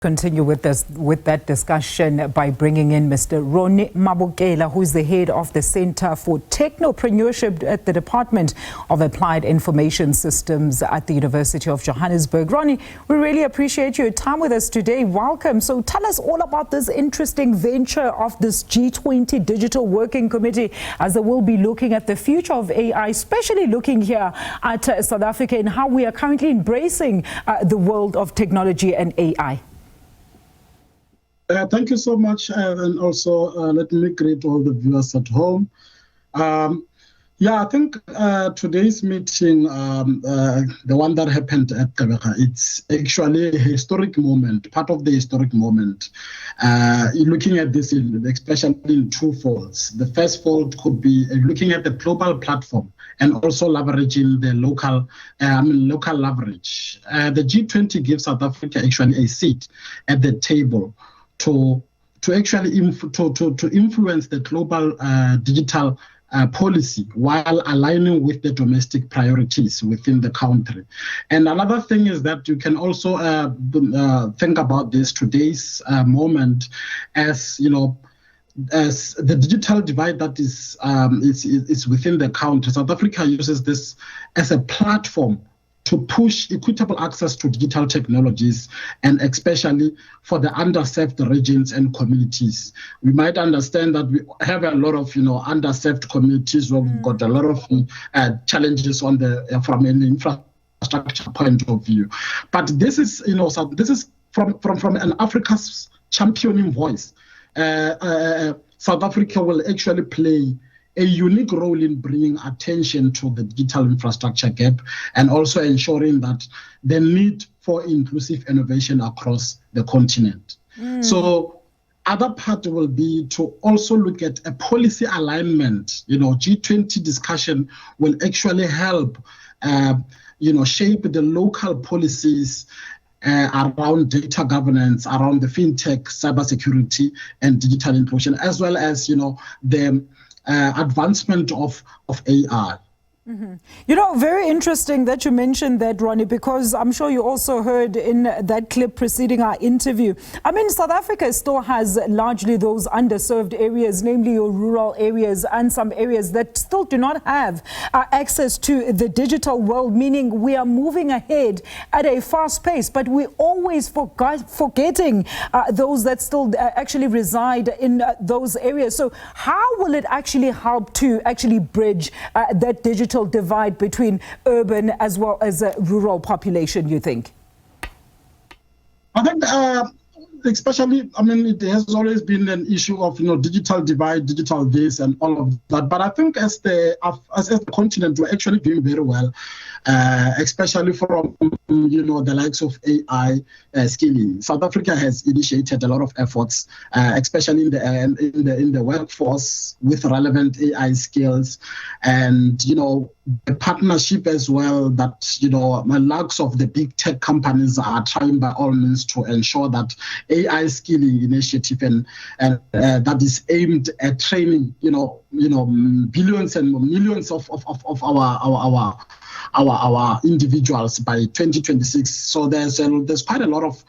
Continue with that discussion by bringing in Mr. Ronny Mabokela, who is the head of the Center for Technopreneurship at the Department of Applied Information Systems at the University of Johannesburg. Ronny, we really appreciate your time with us today. Welcome. So tell us all about this interesting venture of this G20 Digital Working Committee, as they will be looking at the future of AI, especially looking here at South Africa and how we are currently embracing the world of technology and AI. Thank you so much, and also let me greet all the viewers at home. I think today's meeting, the one that happened at Gqeberha, it's actually a historic moment, part of the historic moment. Looking at this, especially in two folds. The first fold could be looking at the global platform and also leveraging the local leverage. The G20 gives South Africa actually a seat at the table to actually influence the global digital policy while aligning with the domestic priorities within the country. And another thing is that you can also think about this today's moment as, as the digital divide that is within the country. South Africa uses this as a platform to push equitable access to digital technologies, and especially for the underserved regions and communities. We might understand that we have a lot of, underserved communities where we've got a lot of challenges from an infrastructure point of view. But this is, this is from an Africa's championing voice. South Africa will actually play a unique role in bringing attention to the digital infrastructure gap and also ensuring that the need for inclusive innovation across the continent. So other part will be to also look at a policy alignment. G20 discussion will actually help, shape the local policies around data governance, around the fintech, cybersecurity, and digital inclusion, as well as, the advancement of AI. Very interesting that you mentioned that, Ronny, because I'm sure you also heard in that clip preceding our interview. I mean, South Africa still has largely those underserved areas, namely your rural areas and some areas that still do not have access to the digital world, meaning we are moving ahead at a fast pace, but we're always forgetting those that still actually reside in those areas. So how will it actually help to actually bridge that digital divide between urban as well as a rural population, you think? I think especially, it has always been an issue of, digital divide, digital this and all of that. But I think as the continent, we're actually doing very well, especially from, the likes of AI skilling. South Africa has initiated a lot of efforts, especially in the workforce with relevant AI skills, and, the partnership as well that, the likes of the big tech companies are trying by all means to ensure that AI skilling initiative and that is aimed at training, billions and millions of our individuals by 2026. So there's quite a lot of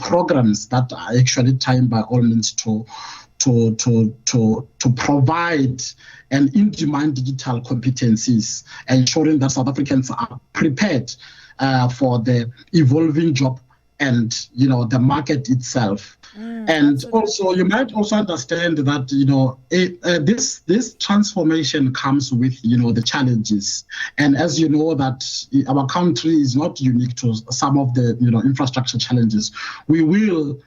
programs that are actually trying by all means to provide and in-demand digital competencies, ensuring that South Africans are prepared for the evolving job and the market itself. And absolutely. Also you might also understand that this transformation comes with the challenges, and as you know that our country is not unique to some of the infrastructure challenges. We will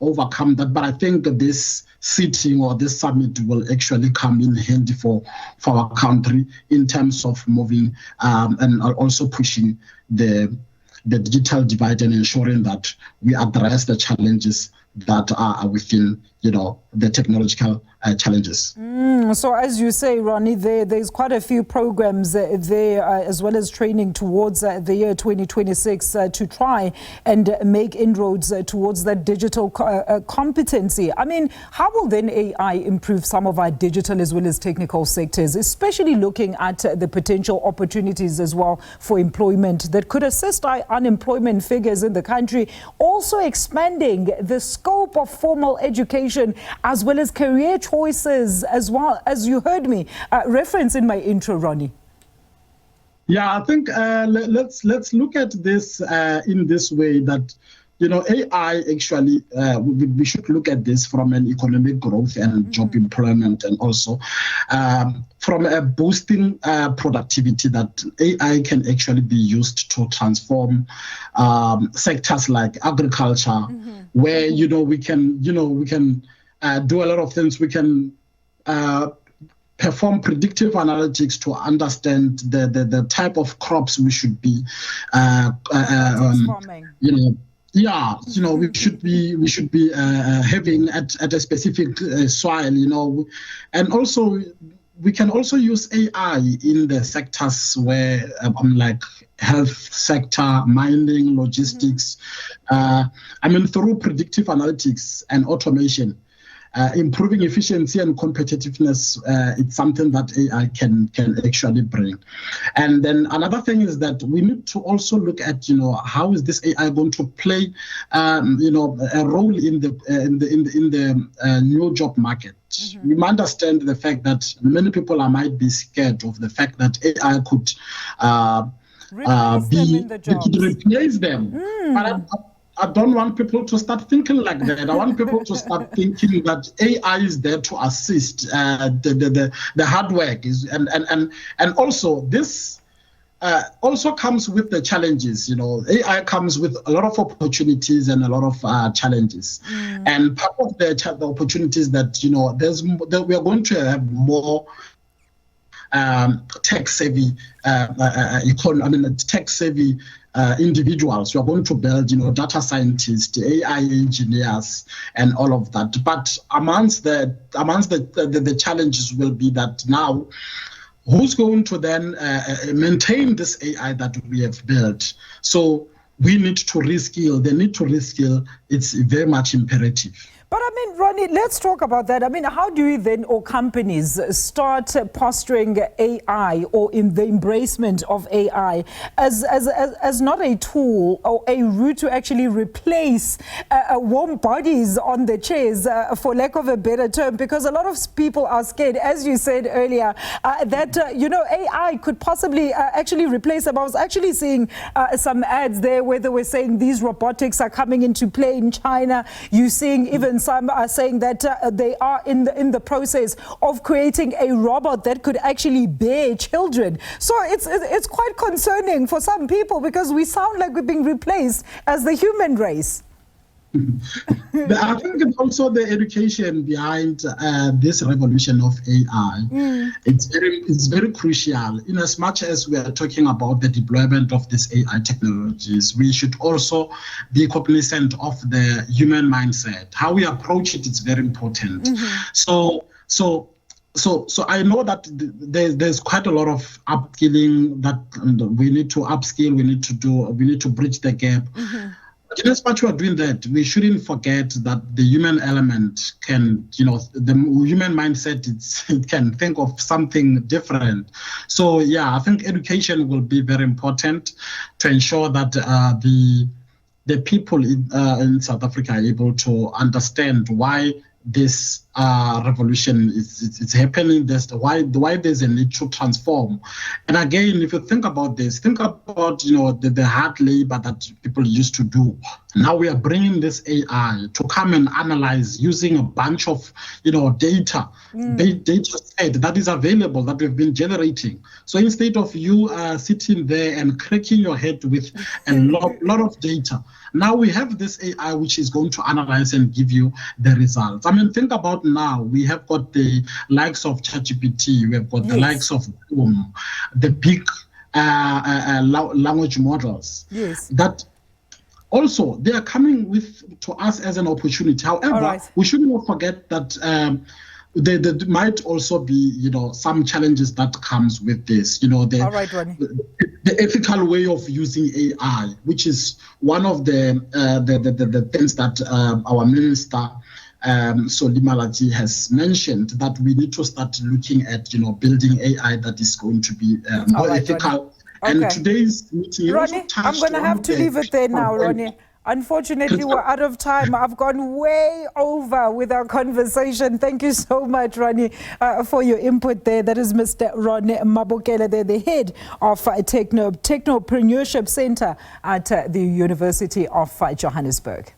overcome that, but I think this sitting or this summit will actually come in handy for our country in terms of moving and also pushing the digital divide and ensuring that we address the challenges that are within the technological challenges. So as you say, Ronny, there's quite a few programs there as well as training towards the year 2026 to try and make inroads towards that digital competency. I mean, how will then AI improve some of our digital as well as technical sectors, especially looking at the potential opportunities as well for employment that could assist our unemployment figures in the country, also expanding the scope of formal education as well as career choices, as well as you heard me reference in my intro, Ronny? Yeah, I think let's look at this in this way that, AI actually, we should look at this from an economic growth and job employment, and also from a boosting productivity, that AI can actually be used to transform sectors like agriculture, where, we can do a lot of things. We can perform predictive analytics to understand the type of crops we should be we should be having at a specific soil, and also we can also use AI in the sectors where like health sector, mining, logistics. Through predictive analytics and automation. Improving efficiency and competitiveness, it's something that AI can actually bring. And then another thing is that we need to also look at, how is this AI going to play, a role in the new job market. We understand the fact that many people might be scared of the fact that AI could replace them. But I don't want people to start thinking like that. I want people to start thinking that AI is there to assist. The hard work is, and also this also comes with the challenges. AI comes with a lot of opportunities and a lot of challenges. And part of the opportunities that we are going to have more tech-savvy tech-savvy individuals. We are going to build, data scientists, AI engineers, and all of that. But amongst the challenges will be that now, who's going to then maintain this AI that we have built? So we need to reskill. The need to reskill, it's very much imperative. But Ronny, let's talk about that. How do we then, or companies, start posturing AI or in the embracement of AI as not a tool or a route to actually replace warm bodies on the chairs, for lack of a better term? Because a lot of people are scared, as you said earlier, that AI could possibly actually replace them. I was actually seeing some ads there where they were saying these robotics are coming into play in China. You're seeing even some are saying that they are in the process of creating a robot that could actually bear children. So it's quite concerning for some people, because we sound like we're being replaced as the human race. I think it's also the education behind this revolution of AI. It's very crucial. In as much as we are talking about the deployment of these AI technologies, we should also be cognizant of the human mindset. How we approach it is very important. So I know that there's quite a lot of upskilling that we need to upskill. We need to bridge the gap. In as much we are doing that, we shouldn't forget that the human element can, the human mindset, it can think of something different. So yeah, I think education will be very important to ensure that the people in South Africa are able to understand why this revolution is happening. Why there's a need to transform. And again, if you think about this, think about the hard labor that people used to do. Now we are bringing this AI to come and analyze using a bunch of data set that is available, that we've been generating. So instead of you sitting there and cracking your head with a lot of data, now we have this AI which is going to analyze and give you the results. Think about now, we have got the likes of ChatGPT, we have got the likes of the big language models. Yes. That also they are coming to us as an opportunity. However, we should not forget that there might also be, some challenges that comes with this. The ethical way of using AI, which is one of the things that our minister Solimalati has mentioned, that we need to start looking at, building AI that is going to be more ethical. And today's meeting, Ronny, I'm going to have to leave it there now, Ronny. Unfortunately, we're out of time. I've gone way over with our conversation. Thank you so much, Ronny, for your input there. That is Mr. Ronny Mabokela, the head of Technopreneurship Center at the University of Johannesburg.